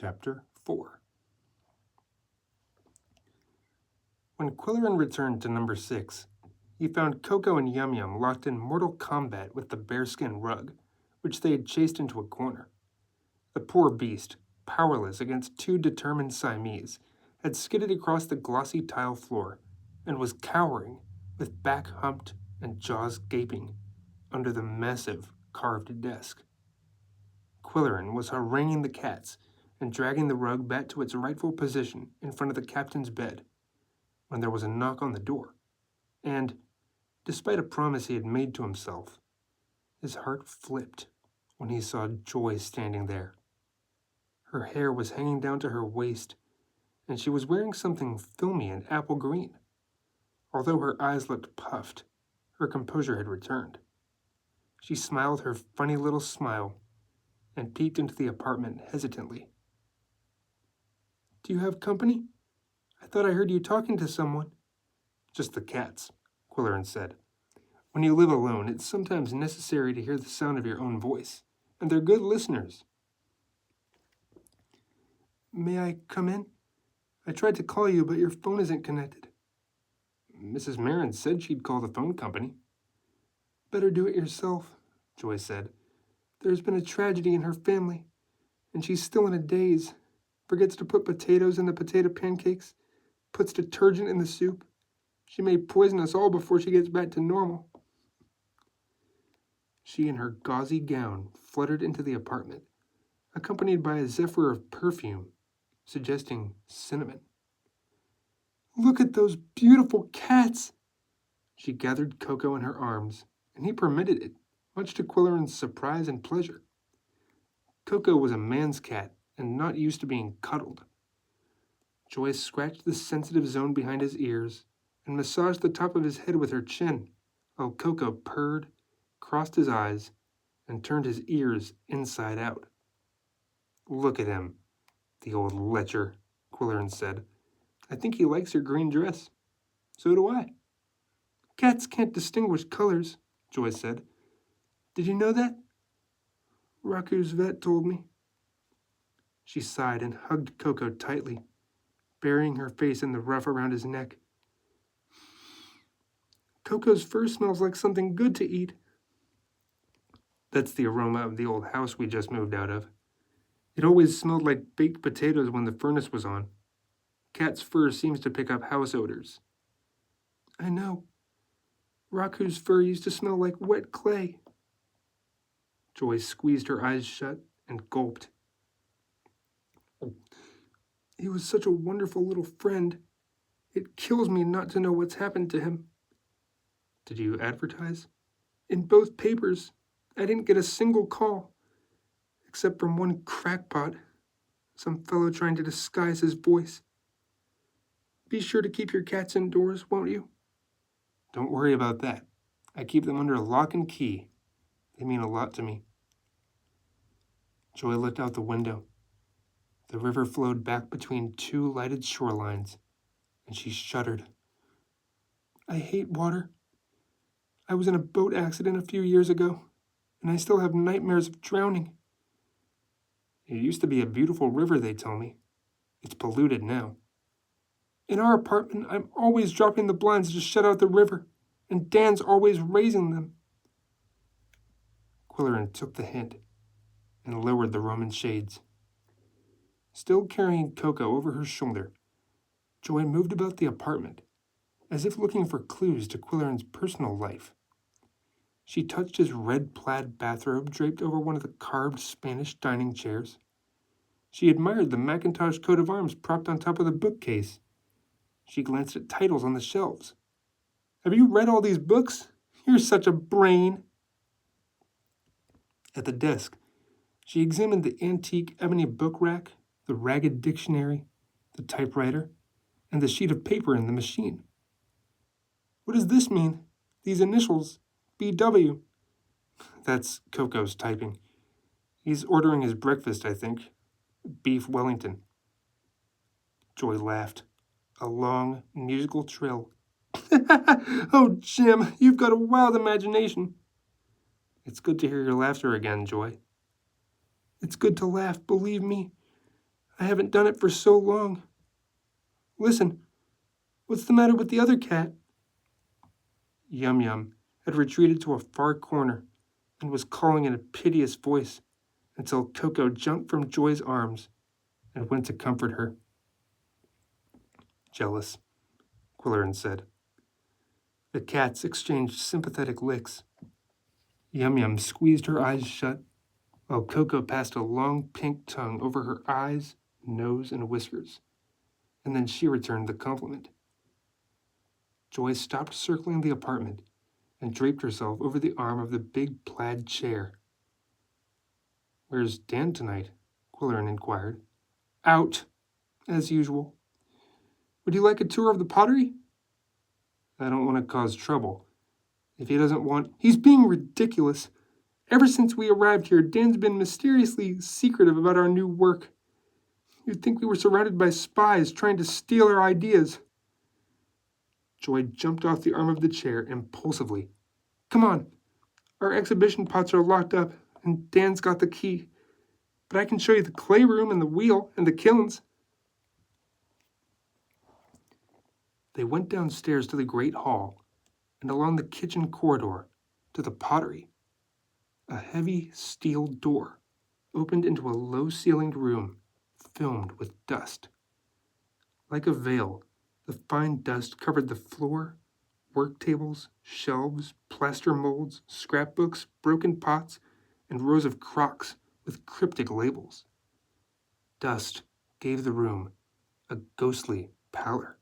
Chapter 4. When Quillerin returned to number 6, he found Coco and Yum Yum locked in mortal combat with the bearskin rug, which they had chased into a corner. The poor beast, powerless against two determined Siamese, had skidded across the glossy tile floor and was cowering, with back humped and jaws gaping, under the massive carved desk. Quillerin was haranguing the cats and dragging the rug back to its rightful position in front of the captain's bed, when there was a knock on the door, and, despite a promise he had made to himself, his heart flipped when he saw Joy standing there. Her hair was hanging down to her waist, and she was wearing something filmy and apple green. Although her eyes looked puffed, her composure had returned. She smiled her funny little smile and peeked into the apartment hesitantly. "Do you have company? I thought I heard you talking to someone." "Just the cats," Quillerin said. "When you live alone, it's sometimes necessary to hear the sound of your own voice, and they're good listeners." "May I come in? I tried to call you, but your phone isn't connected." "Mrs. Marin said she'd call the phone company." "Better do it yourself," Joy said. "There's been a tragedy in her family, and she's still in a daze. Forgets to put potatoes in the potato pancakes, puts detergent in the soup. She may poison us all before she gets back to normal." She and her gauzy gown fluttered into the apartment, accompanied by a zephyr of perfume, suggesting cinnamon. "Look at those beautiful cats!" She gathered Coco in her arms, and he permitted it, much to Quillerin's surprise and pleasure. Coco was a man's cat and not used to being cuddled. Joy scratched the sensitive zone behind his ears and massaged the top of his head with her chin, while Coco purred, crossed his eyes, and turned his ears inside out. "Look at him, the old lecher," Quillerin said. "I think he likes your green dress." "So do I." "Cats can't distinguish colors," Joy said. "Did you know that?" "Raku's vet told me." She sighed and hugged Coco tightly, burying her face in the ruff around his neck. "Coco's fur smells like something good to eat." "That's the aroma of the old house we just moved out of. It always smelled like baked potatoes when the furnace was on. Cat's fur seems to pick up house odors." "I know. Raku's fur used to smell like wet clay." Joy squeezed her eyes shut and gulped. "He was such a wonderful little friend. It kills me not to know what's happened to him." "Did you advertise?" "In both papers. I didn't get a single call, except from one crackpot, some fellow trying to disguise his voice. Be sure to keep your cats indoors, won't you?" "Don't worry about that. I keep them under lock and key. They mean a lot to me." Joy looked out the window. The river flowed back between two lighted shorelines, and she shuddered. "I hate water. I was in a boat accident a few years ago, and I still have nightmares of drowning." "It used to be a beautiful river, they tell me. It's polluted now." "In our apartment, I'm always dropping the blinds to shut out the river, and Dan's always raising them." Quillerin took the hint and lowered the Roman shades. Still carrying Coco over her shoulder, Joy moved about the apartment, as if looking for clues to Quillerin's personal life. She touched his red plaid bathrobe draped over one of the carved Spanish dining chairs. She admired the Macintosh coat of arms propped on top of the bookcase. She glanced at titles on the shelves. "Have you read all these books? You're such a brain." At the desk, she examined the antique ebony book rack, the ragged dictionary, the typewriter, and the sheet of paper in the machine. "What does this mean? These initials, BW." "That's Coco's typing. He's ordering his breakfast, I think. Beef Wellington." Joy laughed. A long, musical trill. "Oh, Jim, you've got a wild imagination." "It's good to hear your laughter again, Joy." "It's good to laugh, believe me. I haven't done it for so long. Listen, what's the matter with the other cat?" Yum Yum had retreated to a far corner and was calling in a piteous voice until Coco jumped from Joy's arms and went to comfort her. "Jealous," Quillerin said. The cats exchanged sympathetic licks. Yum Yum squeezed her eyes shut, while Coco passed a long pink tongue over her eyes, nose, and whiskers, and then she returned the compliment. Joy stopped circling the apartment and draped herself over the arm of the big plaid chair. "Where's Dan tonight?" Quillerin inquired. "Out, as usual. Would you like a tour of the pottery?" "I don't want to cause trouble. If he doesn't want—" "He's being ridiculous. Ever since we arrived here, Dan's been mysteriously secretive about our new work. You'd think we were surrounded by spies trying to steal our ideas." Joy jumped off the arm of the chair impulsively. "Come on. Our exhibition pots are locked up, and Dan's got the key. But I can show you the clay room and the wheel and the kilns." They went downstairs to the great hall and along the kitchen corridor to the pottery. A heavy steel door opened into a low-ceilinged room filmed with dust. Like a veil, the fine dust covered the floor, work tables, shelves, plaster molds, scrapbooks, broken pots, and rows of crocks with cryptic labels. Dust gave the room a ghostly pallor.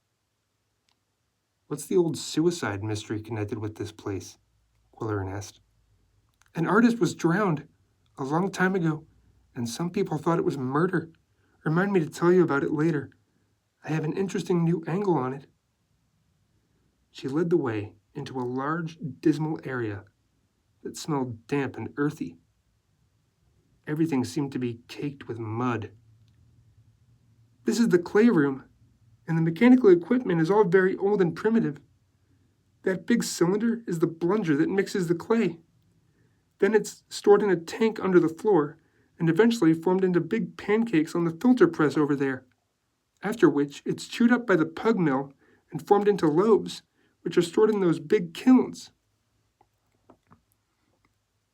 "What's the old suicide mystery connected with this place?" Quillerin asked. "An artist was drowned a long time ago, and some people thought it was murder. Remind me to tell you about it later. I have an interesting new angle on it." She led the way into a large, dismal area that smelled damp and earthy. Everything seemed to be caked with mud. "This is the clay room, and the mechanical equipment is all very old and primitive. That big cylinder is the plunger that mixes the clay. Then it's stored in a tank under the floor, and eventually formed into big pancakes on the filter press over there. After which, it's chewed up by the pug mill and formed into loaves, which are stored in those big kilns."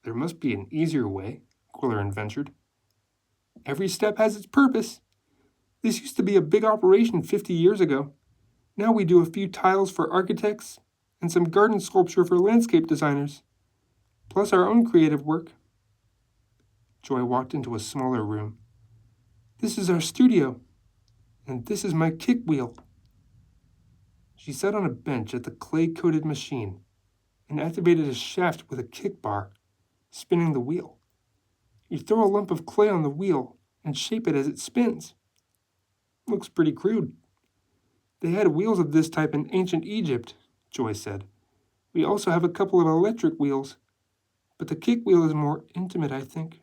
"There must be an easier way," Quillerin ventured. "Every step has its purpose. This used to be a big operation 50 years ago. Now we do a few tiles for architects and some garden sculpture for landscape designers, plus our own creative work." Joy walked into a smaller room. "This is our studio, and this is my kick wheel." She sat on a bench at the clay-coated machine and activated a shaft with a kick bar, spinning the wheel. You throw a lump of clay on the wheel and shape it as it spins. Looks pretty crude. "They had wheels of this type in ancient Egypt," Joy said. "We also have a couple of electric wheels, but the kick wheel is more intimate, I think."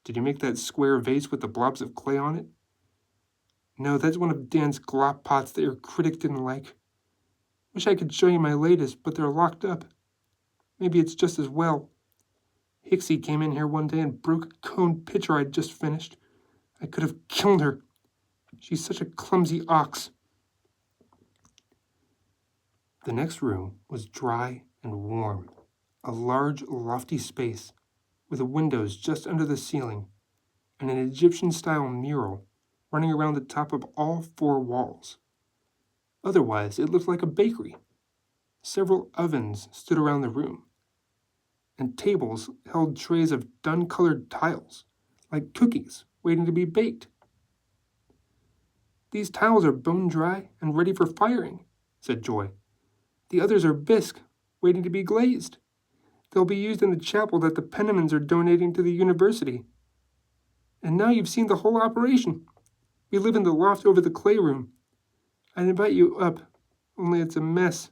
"Did you make that square vase with the blobs of clay on it?" "No, that's one of Dan's glop pots that your critic didn't like. Wish I could show you my latest, but they're locked up. Maybe it's just as well. Hixie came in here one day and broke a coned pitcher I'd just finished. I could have killed her. She's such a clumsy ox." The next room was dry and warm, a large, lofty space with windows just under the ceiling and an Egyptian-style mural running around the top of all four walls. Otherwise, it looked like a bakery. Several ovens stood around the room, and tables held trays of dun-colored tiles, like cookies waiting to be baked. "These tiles are bone dry and ready for firing," said Joy. "The others are bisque, waiting to be glazed. They'll be used in the chapel that the Penimans are donating to the university. And now you've seen the whole operation. We live in the loft over the clay room. I'd invite you up, only it's a mess.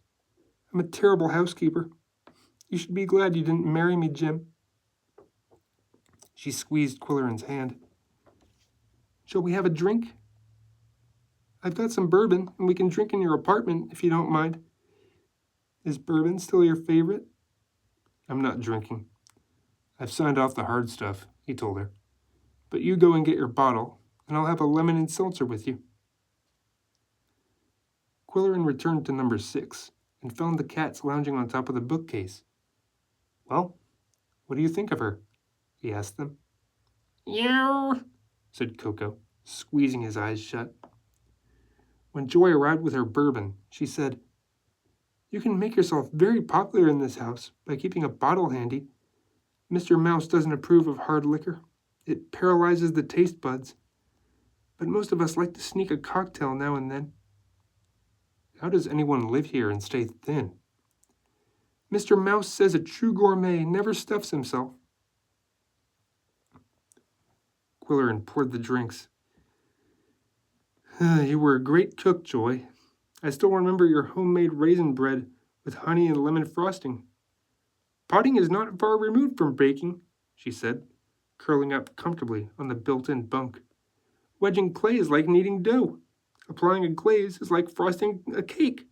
I'm a terrible housekeeper. You should be glad you didn't marry me, Jim." She squeezed Quillerin's hand. "Shall we have a drink? I've got some bourbon, and we can drink in your apartment if you don't mind." "Is bourbon still your favorite?" "I'm not drinking. I've signed off the hard stuff," he told her. "But you go and get your bottle, and I'll have a lemon and seltzer with you. Quillerin returned to number 6 and found the cats lounging on top of the bookcase. Well, what do you think of her? He asked them. Yow, said Coco, squeezing his eyes shut. When Joy arrived with her bourbon, she said, You can make yourself very popular in this house by keeping a bottle handy. Mr. Mouse doesn't approve of hard liquor. It paralyzes the taste buds. But most of us like to sneak a cocktail now and then. How does anyone live here and stay thin? Mr. Mouse says a true gourmet never stuffs himself. Quillerin poured the drinks. You were a great cook, Joy. I still remember your homemade raisin bread with honey and lemon frosting. Potting is not far removed from baking, she said, curling up comfortably on the built-in bunk. Wedging clay is like kneading dough. Applying a glaze is like frosting a cake.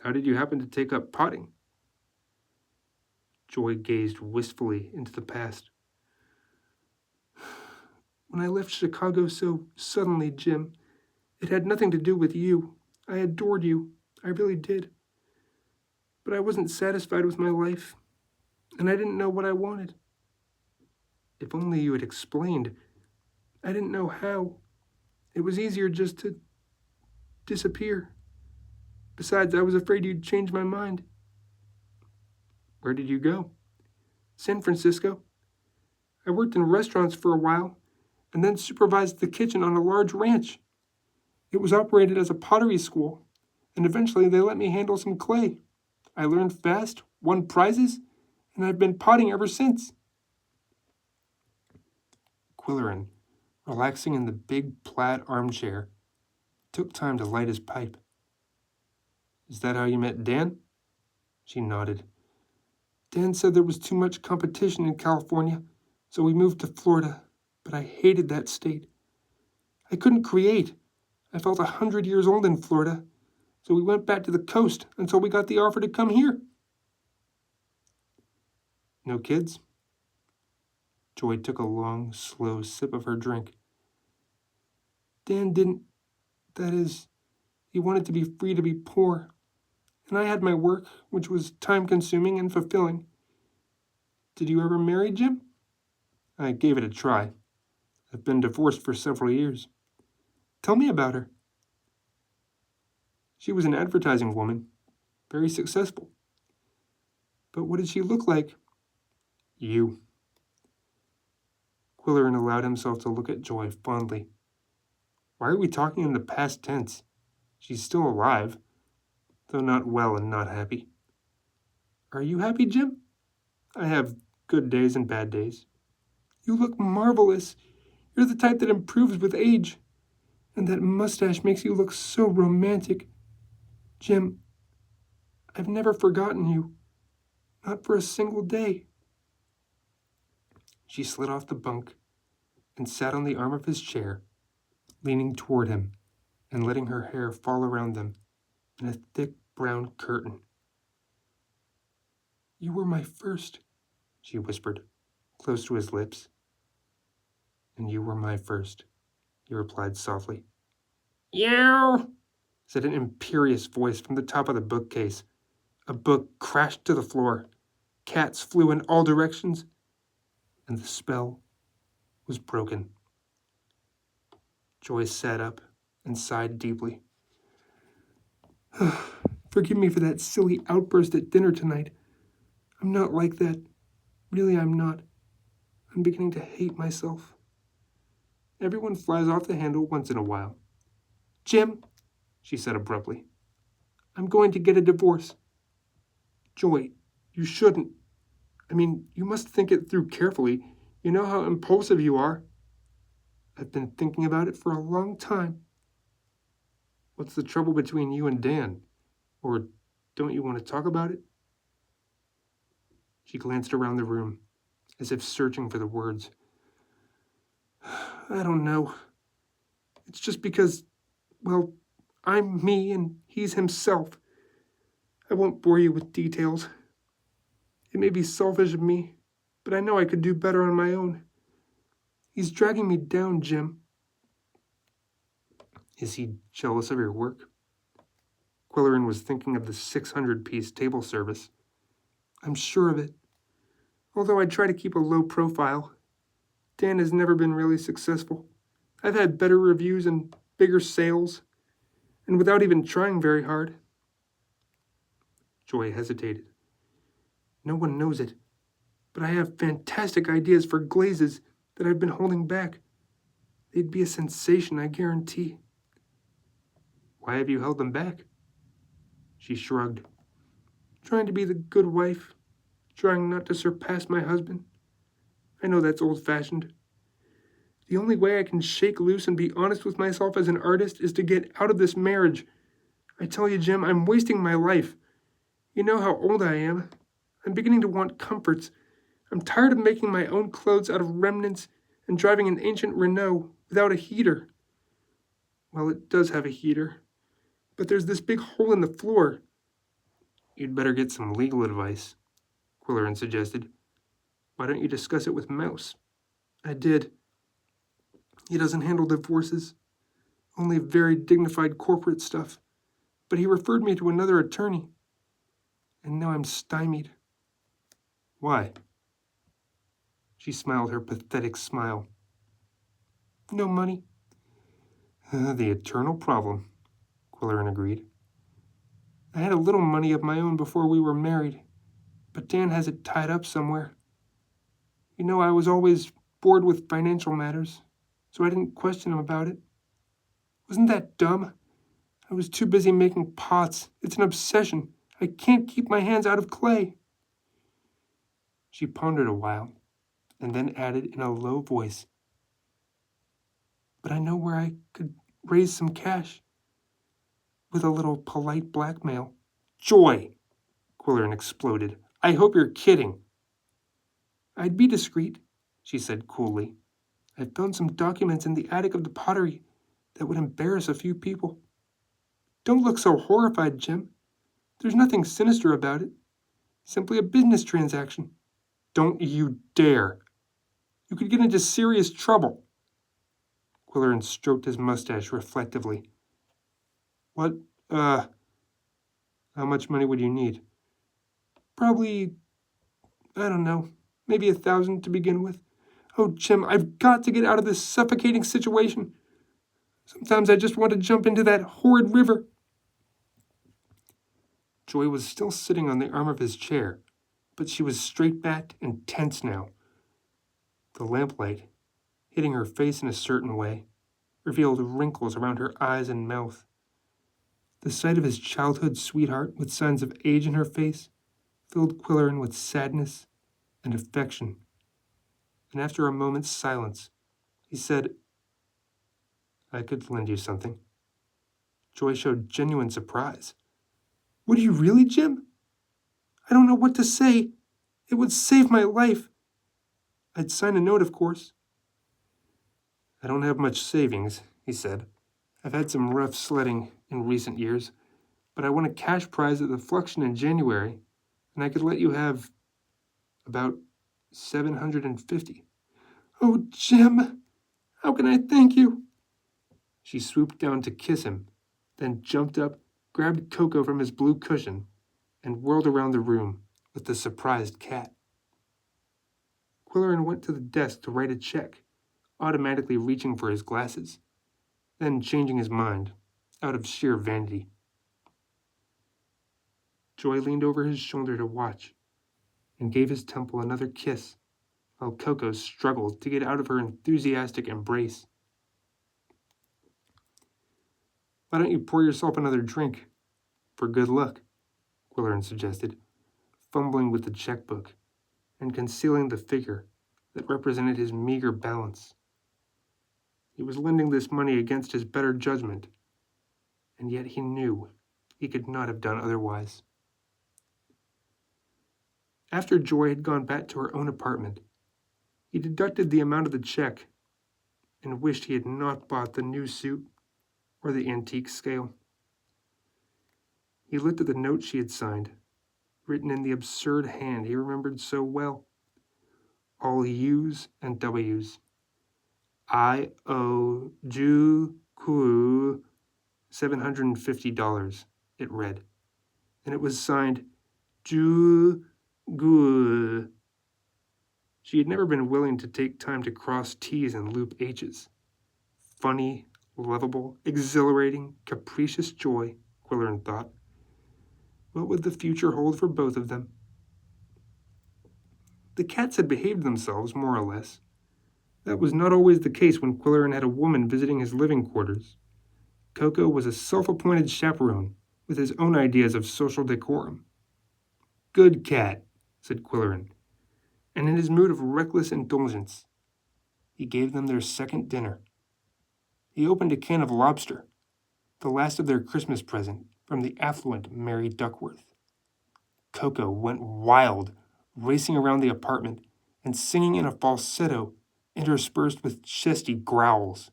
How did you happen to take up potting? Joy gazed wistfully into the past. When I left Chicago so suddenly, Jim, it had nothing to do with you. I adored you. I really did. But I wasn't satisfied with my life, and I didn't know what I wanted. If only you had explained. I didn't know how. It was easier just to disappear. Besides, I was afraid you'd change my mind. Where did you go? San Francisco. I worked in restaurants for a while, and then supervised the kitchen on a large ranch. It was operated as a pottery school, and eventually they let me handle some clay. I learned fast, won prizes, and I've been potting ever since. Quillerin, relaxing in the big plaid armchair, took time to light his pipe. Is that how you met Dan? She nodded. Dan said there was too much competition in California, so we moved to Florida, but I hated that state. I couldn't create. I felt 100 years old in Florida, so we went back to the coast until we got the offer to come here. No kids? Joy took a long, slow sip of her drink. Dan didn't. That is, he wanted to be free to be poor. And I had my work, which was time-consuming and fulfilling. Did you ever marry Jim? I gave it a try. I've been divorced for several years. Tell me about her. She was an advertising woman, very successful. But what did she look like? You. Quillerin allowed himself to look at Joy fondly. Why are we talking in the past tense? She's still alive, though not well and not happy. Are you happy, Jim? I have good days and bad days. You look marvelous. You're the type that improves with age. And that mustache makes you look so romantic. Jim, I've never forgotten you. Not for a single day. She slid off the bunk and sat on the arm of his chair, leaning toward him and letting her hair fall around them in a thick brown curtain. You were my first, she whispered, close to his lips. And you were my first, he replied softly. Yow, said an imperious voice from the top of the bookcase. A book crashed to the floor. Cats flew in all directions, and the spell was broken. Joy sat up and sighed deeply. Forgive me for that silly outburst at dinner tonight. I'm not like that. Really, I'm not. I'm beginning to hate myself. Everyone flies off the handle once in a while. Jim, she said abruptly, I'm going to get a divorce. Joy, you shouldn't. I mean, you must think it through carefully. You know how impulsive you are. I've been thinking about it for a long time. What's the trouble between you and Dan? Or don't you want to talk about it? She glanced around the room, as if searching for the words. I don't know. It's just because, well, I'm me and he's himself. I won't bore you with details. It may be selfish of me, but I know I could do better on my own. He's dragging me down, Jim. Is he jealous of your work? Quillerin was thinking of the 600-piece table service. I'm sure of it. Although I try to keep a low profile, Dan has never been really successful. I've had better reviews and bigger sales, and without even trying very hard. Joy hesitated. No one knows it, but I have fantastic ideas for glazes that I've been holding back. They'd be a sensation, I guarantee. Why have you held them back? She shrugged. Trying to be the good wife, trying not to surpass my husband. I know that's old-fashioned. The only way I can shake loose and be honest with myself as an artist is to get out of this marriage. I tell you, Jim, I'm wasting my life. You know how old I am. I'm beginning to want comforts. I'm tired of making my own clothes out of remnants and driving an ancient Renault without a heater. Well, it does have a heater, but there's this big hole in the floor. You'd better get some legal advice, Quillerin suggested. Why don't you discuss it with Mouse? I did. He doesn't handle divorces, only very dignified corporate stuff. But he referred me to another attorney, and now I'm stymied. Why? She smiled her pathetic smile. No money. The eternal problem, Quillerin agreed. I had a little money of my own before we were married, but Dan has it tied up somewhere. You know, I was always bored with financial matters, so I didn't question him about it. Wasn't that dumb? I was too busy making pots. It's an obsession. I can't keep my hands out of clay. She pondered a while, and then added in a low voice, but I know where I could raise some cash. With a little polite blackmail. Joy! Quillerin exploded. I hope you're kidding. I'd be discreet, she said coolly. I've found some documents in the attic of the pottery that would embarrass a few people. Don't look so horrified, Jim. There's nothing sinister about it. Simply a business transaction. Don't you dare. You could get into serious trouble. Quillerin stroked his mustache reflectively. What, how much money would you need? Probably, I don't know, maybe 1,000 to begin with. Oh, Jim, I've got to get out of this suffocating situation. Sometimes I just want to jump into that horrid river. Joy was still sitting on the arm of his chair, but she was straight-backed and tense now. The lamplight, hitting her face in a certain way, revealed wrinkles around her eyes and mouth. The sight of his childhood sweetheart with signs of age in her face filled Quillerin with sadness and affection. And after a moment's silence, he said, I could lend you something. Joy showed genuine surprise. Would you really, Jim? I don't know what to say. It would save my life. I'd sign a note, of course. I don't have much savings, he said. I've had some rough sledding in recent years, but I won a cash prize at the Fluxion in January, and I could let you have about 750. Oh, Jim, how can I thank you? She swooped down to kiss him, then jumped up, grabbed Coco from his blue cushion, and whirled around the room with the surprised cat. Quillerin went to the desk to write a check, automatically reaching for his glasses, then changing his mind, out of sheer vanity. Joy leaned over his shoulder to watch, and gave his temple another kiss, while Coco struggled to get out of her enthusiastic embrace. Why don't you pour yourself another drink? For good luck, Quillerin suggested, fumbling with the checkbook and concealing the figure that represented his meager balance. He was lending this money against his better judgment, and yet he knew he could not have done otherwise. After Joy had gone back to her own apartment, he deducted the amount of the check and wished he had not bought the new suit or the antique scale. He looked at the note she had signed, written in the absurd hand he remembered so well. All U's and W's. I owe Ju-ku $750, it read, and it was signed Ju-gu. She had never been willing to take time to cross T's and loop H's. Funny, lovable, exhilarating, capricious joy, Quillerin thought. What would the future hold for both of them? The cats had behaved themselves, more or less. That was not always the case when Quillerin had a woman visiting his living quarters. Coco was a self-appointed chaperone with his own ideas of social decorum. Good cat, said Quillerin, and in his mood of reckless indulgence, he gave them their second dinner. He opened a can of lobster, the last of their Christmas present from the affluent Mary Duckworth. Coco went wild, racing around the apartment and singing in a falsetto interspersed with chesty growls.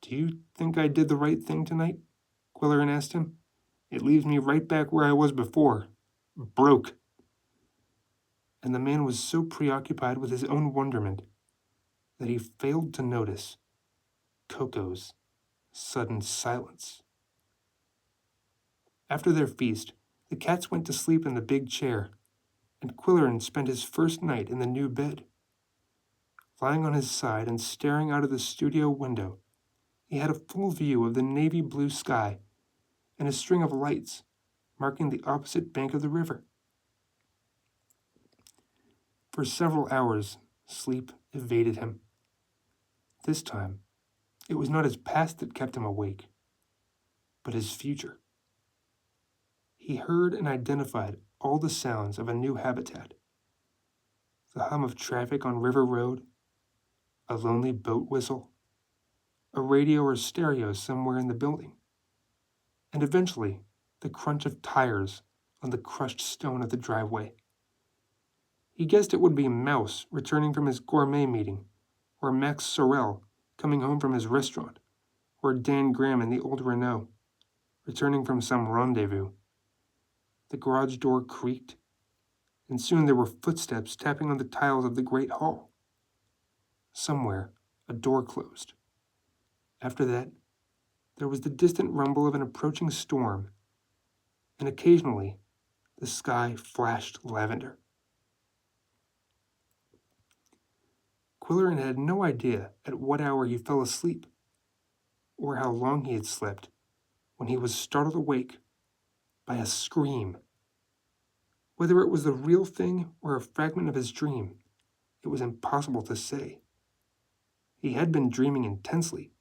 Do you think I did the right thing tonight? Quillerin asked him. It leaves me right back where I was before, broke. And the man was so preoccupied with his own wonderment that he failed to notice Coco's sudden silence. After their feast, the cats went to sleep in the big chair, and Quillerin spent his first night in the new bed. Lying on his side and staring out of the studio window, he had a full view of the navy blue sky and a string of lights marking the opposite bank of the river. For several hours, sleep evaded him. This time, it was not his past that kept him awake, but his future. He heard and identified all the sounds of a new habitat. The hum of traffic on River Road, a lonely boat whistle, a radio or stereo somewhere in the building, and eventually the crunch of tires on the crushed stone of the driveway. He guessed it would be Mouse returning from his gourmet meeting, or Max Sorel coming home from his restaurant, or Dan Graham in the old Renault, returning from some rendezvous. The garage door creaked, and soon there were footsteps tapping on the tiles of the great hall. Somewhere, a door closed. After that, there was the distant rumble of an approaching storm, and occasionally, the sky flashed lavender. Quillerin had no idea at what hour he fell asleep, or how long he had slept, when he was startled awake by a scream. Whether it was the real thing or a fragment of his dream, it was impossible to say. He had been dreaming intensely,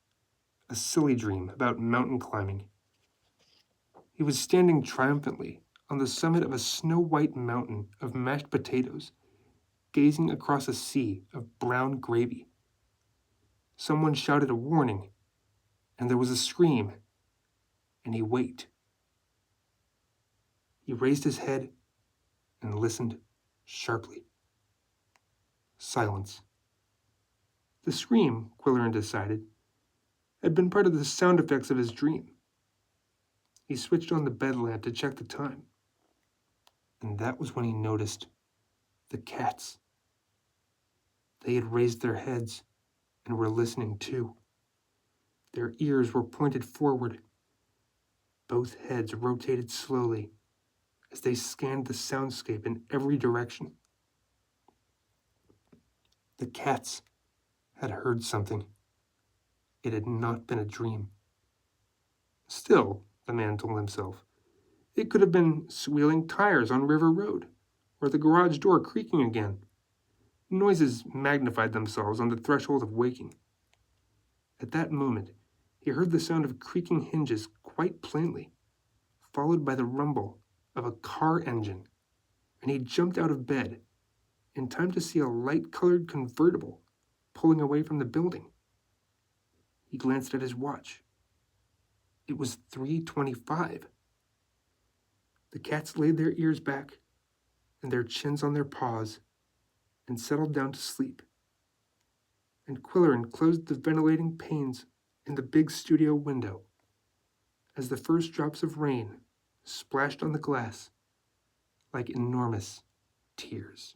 a silly dream about mountain climbing. He was standing triumphantly on the summit of a snow-white mountain of mashed potatoes, gazing across a sea of brown gravy. Someone shouted a warning, and there was a scream, and he waked. He raised his head and listened sharply. Silence. The scream, Quillerin decided, had been part of the sound effects of his dream. He switched on the bed lamp to check the time, and that was when he noticed the cats. They had raised their heads and were listening too. Their ears were pointed forward. Both heads rotated slowly as they scanned the soundscape in every direction. The cats had heard something. It had not been a dream. Still, the man told himself, it could have been squealing tires on River Road, or the garage door creaking again. Noises magnified themselves on the threshold of waking. At that moment, he heard the sound of creaking hinges quite plainly, followed by the rumble of a car engine, and he jumped out of bed in time to see a light-colored convertible pulling away from the building. He glanced at his watch. It was 3:25. The cats laid their ears back and their chins on their paws and settled down to sleep. And Quillerin closed the ventilating panes in the big studio window as the first drops of rain splashed on the glass like enormous tears.